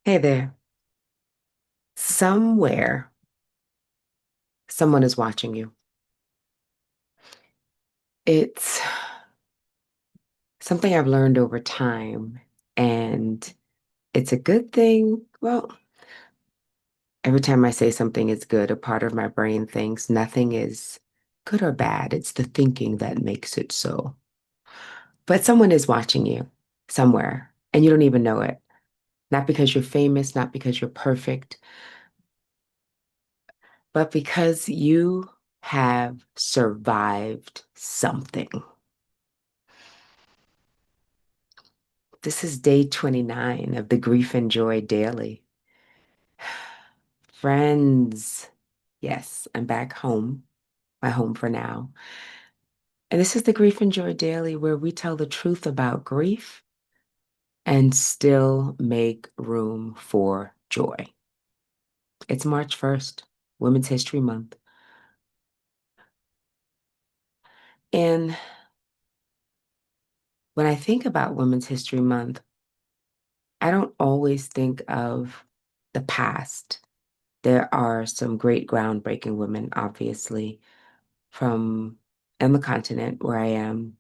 Hey there. Somewhere, someone is watching you. It's something I've learned over time, and it's a good thing. Well, every time I say something is good, a part of my brain thinks nothing is good or bad. It's the thinking that makes it so. But someone is watching you somewhere, and you don't even know it. Not because you're famous, not because you're perfect, but because you have survived something. This is day 29 of the Grief and Joy Daily. Friends, yes, I'm back home, my home for now. And this is the Grief and Joy Daily where we tell the truth about grief and still make room for joy. It's March 1st, Women's History Month. And when I think about Women's History Month, I don't always think of the past. There are some great groundbreaking women, obviously, from on the continent where I am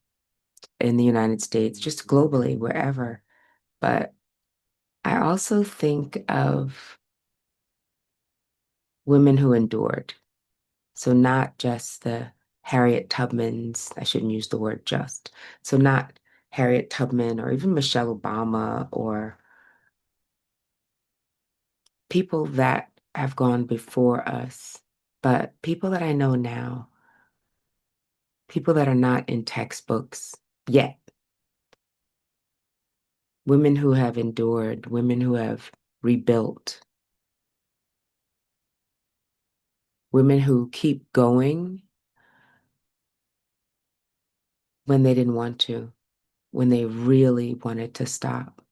in the United States, just globally, wherever. But I also think of women who endured. So not just the Harriet Tubmans, I shouldn't use the word just. So not Harriet Tubman or even Michelle Obama or people that have gone before us, but people that I know now, people that are not in textbooks yet, women who have endured, women who have rebuilt, women who keep going when they didn't want to, when they really wanted to stop.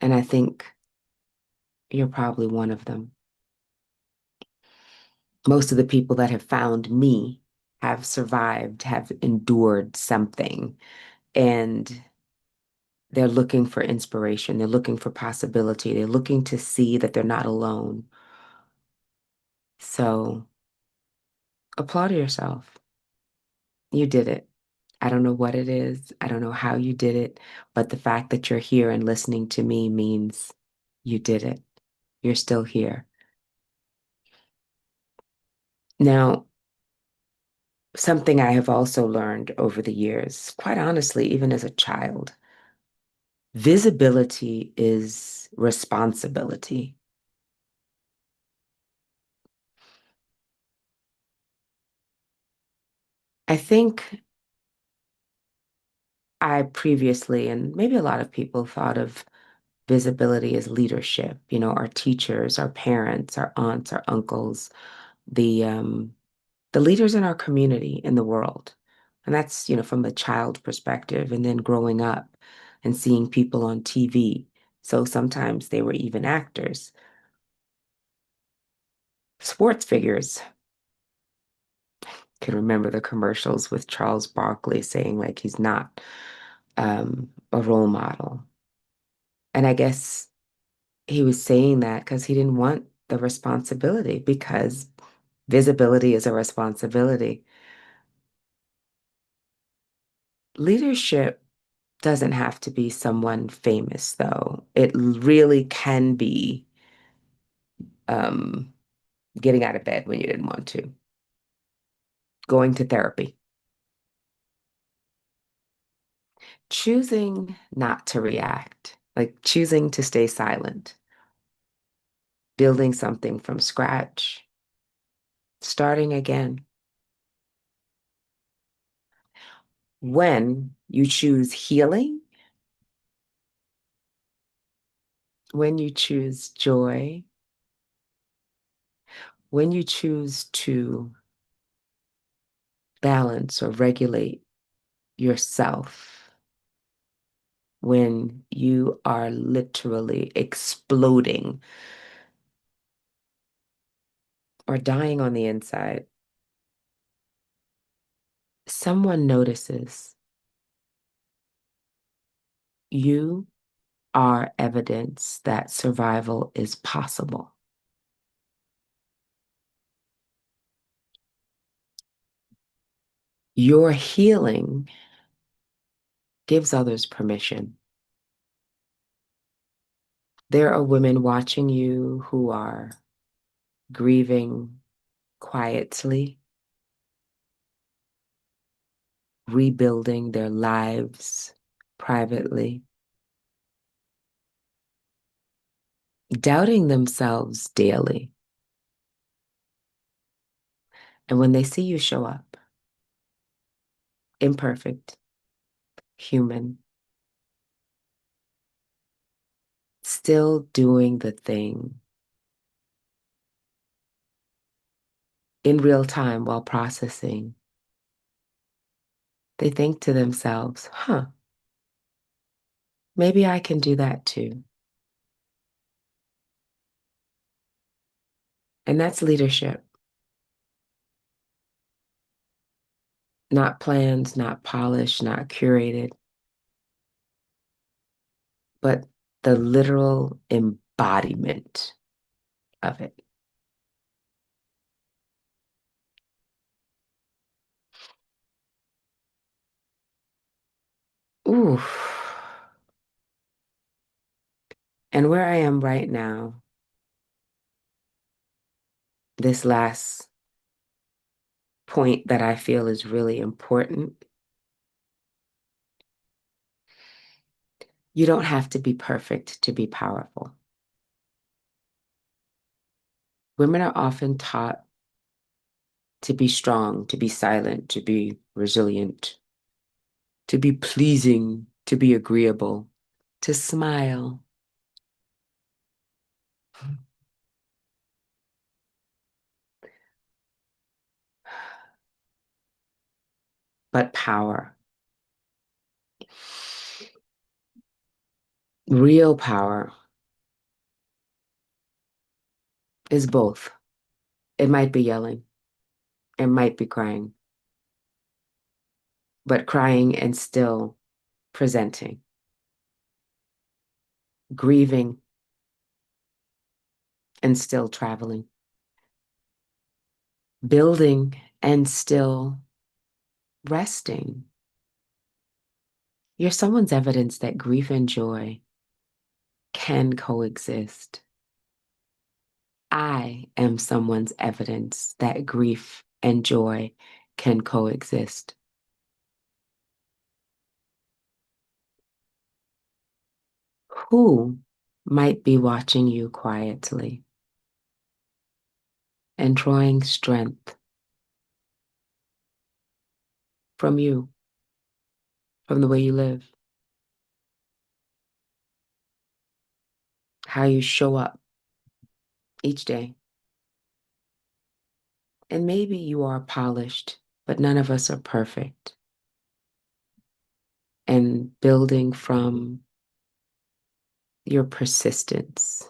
And I think you're probably one of them. Most of the people that have found me have survived, have endured something, and they're looking for inspiration. They're looking for possibility. They're looking to see that they're not alone. So applaud yourself. You did it. I don't know what it is. I don't know how you did it, but the fact that you're here and listening to me means you did it. You're still here. Now, something I have also learned over the years, quite honestly, even as a child, visibility is responsibility. I think I previously, and maybe a lot of people, thought of visibility as leadership, our teachers, our parents, our aunts, our uncles, the leaders in our community, in the world. And that's, from the child perspective, and then growing up and seeing people on TV. So sometimes they were even actors, sports figures. Can remember the commercials with Charles Barkley saying like he's not a role model. And I guess he was saying that because he didn't want the responsibility, because visibility is a responsibility. Leadership doesn't have to be someone famous, though. It really can be um, getting out of bed when you didn't want to, going to therapy, choosing not to react, like choosing to stay silent, building something from scratch, starting again. When you choose healing, when you choose joy, when you choose to balance or regulate yourself, when you are literally exploding or dying on the inside, someone notices you are evidence that survival is possible. Your healing gives others permission. There are women watching you who are grieving quietly, rebuilding their lives privately, doubting themselves daily. And when they see you show up, imperfect, human, still doing the thing in real time while processing, they think to themselves, huh, maybe I can do that too. And that's leadership, not planned, not polished, not curated, but the literal embodiment of it. Ooh. And where I am right now, this last point that I feel is really important. You don't have to be perfect to be powerful. Women are often taught to be strong, to be silent, to be resilient, to be pleasing, to be agreeable, to smile. But power, real power, is both. It might be yelling, it might be crying, but crying and still presenting, grieving and still traveling, building and still resting. You're someone's evidence that grief and joy can coexist. I am someone's evidence that grief and joy can coexist. Who might be watching you quietly and drawing strength from you, from the way you live, how you show up each day? And maybe you are polished, but none of us are perfect. And building from your persistence.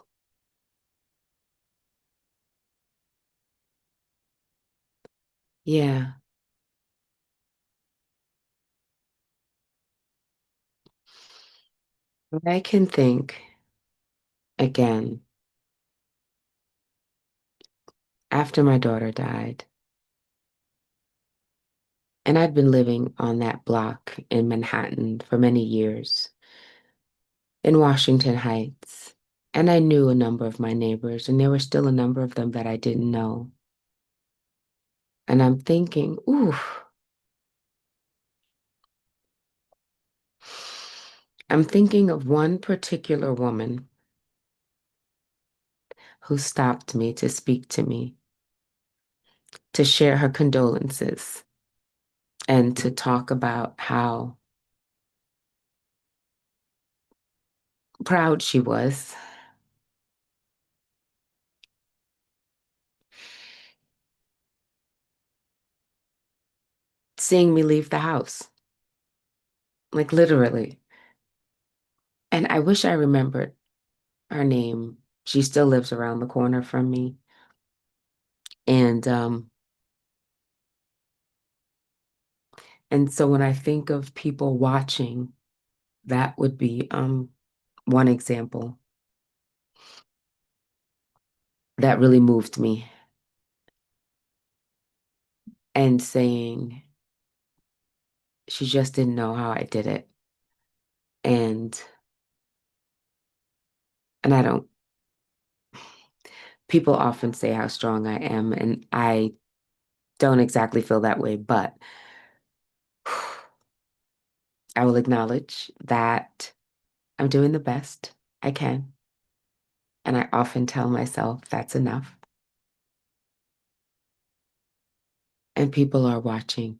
Yeah, I can think again after my daughter died, and I'd been living on that block in Manhattan for many years, in Washington Heights. And I knew a number of my neighbors, and there were still a number of them that I didn't know. And I'm thinking, ooh, I'm thinking of one particular woman who stopped me to speak to me, to share her condolences, and to talk about how proud she was, seeing me leave the house, like literally. And I wish I remembered her name. She still lives around the corner from me. And and so when I think of people watching, that would be one example that really moved me and saying she just didn't know how I did it. And I don't, people often say how strong I am, and I don't exactly feel that way, but I will acknowledge that I'm doing the best I can. And I often tell myself that's enough. And people are watching.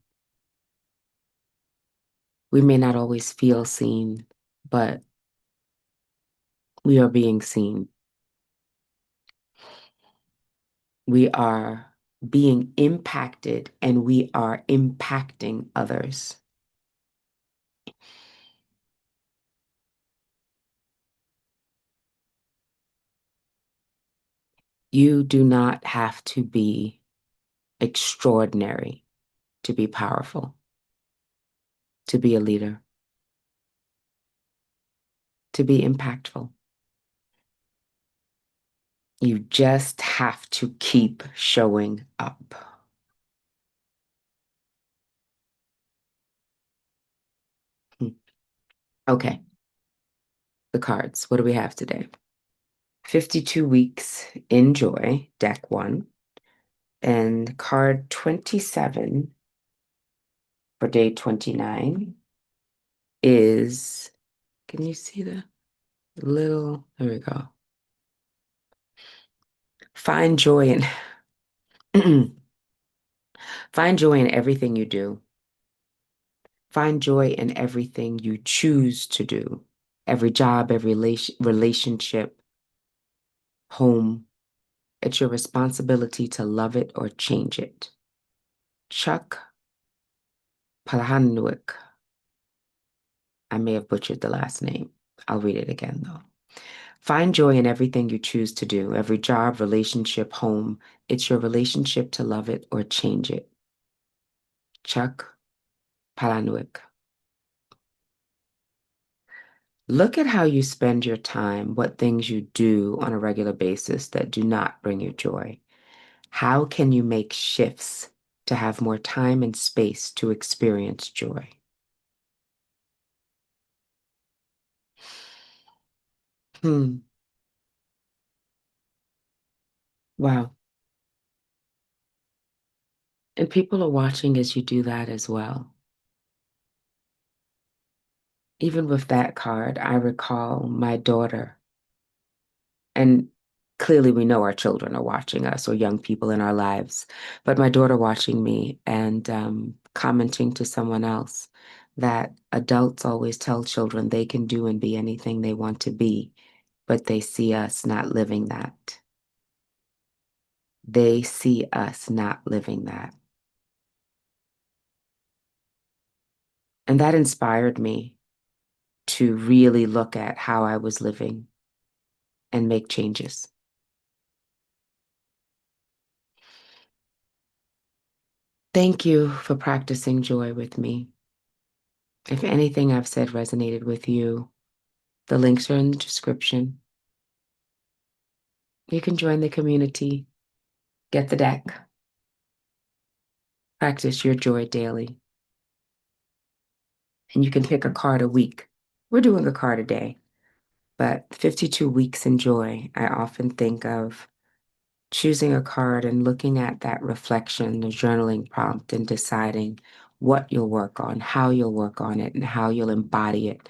We may not always feel seen, but we are being seen. We are being impacted and we are impacting others. You do not have to be extraordinary to be powerful, to be a leader, to be impactful. You just have to keep showing up. Hmm. Okay, the cards. What do we have today? 52 Weeks in Joy, deck one, and card 27 for day 29 is, can you see the little, there we go. Find joy in, find joy in everything you do. Find joy in everything you choose to do. Every job, every relationship, home. It's your responsibility to love it or change it. Chuck Palahniuk. I may have butchered the last name. I'll read it again though. Find joy in everything you choose to do, every job, relationship, home. It's your relationship to love it or change it. Chuck Palahniuk. Look at how you spend your time, what things you do on a regular basis that do not bring you joy. How can you make shifts to have more time and space to experience joy? Hmm. Wow. And people are watching as you do that as well. Even with that card, I recall my daughter, and clearly we know our children are watching us or young people in our lives, but my daughter watching me and commenting to someone else that adults always tell children they can do and be anything they want to be, but they see us not living that. They see us not living that. And that inspired me to really look at how I was living and make changes. Thank you for practicing joy with me. If anything I've said resonated with you, the links are in the description. You can join the community, get the deck, practice your joy daily, and you can pick a card a week. We're doing a card a day, but 52 weeks in joy, I often think of choosing a card and looking at that reflection, the journaling prompt, and deciding what you'll work on, how you'll work on it, and how you'll embody it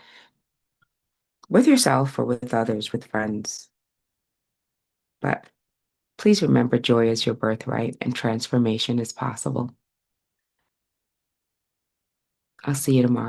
with yourself or with others, with friends. But please remember joy is your birthright and transformation is possible. I'll see you tomorrow.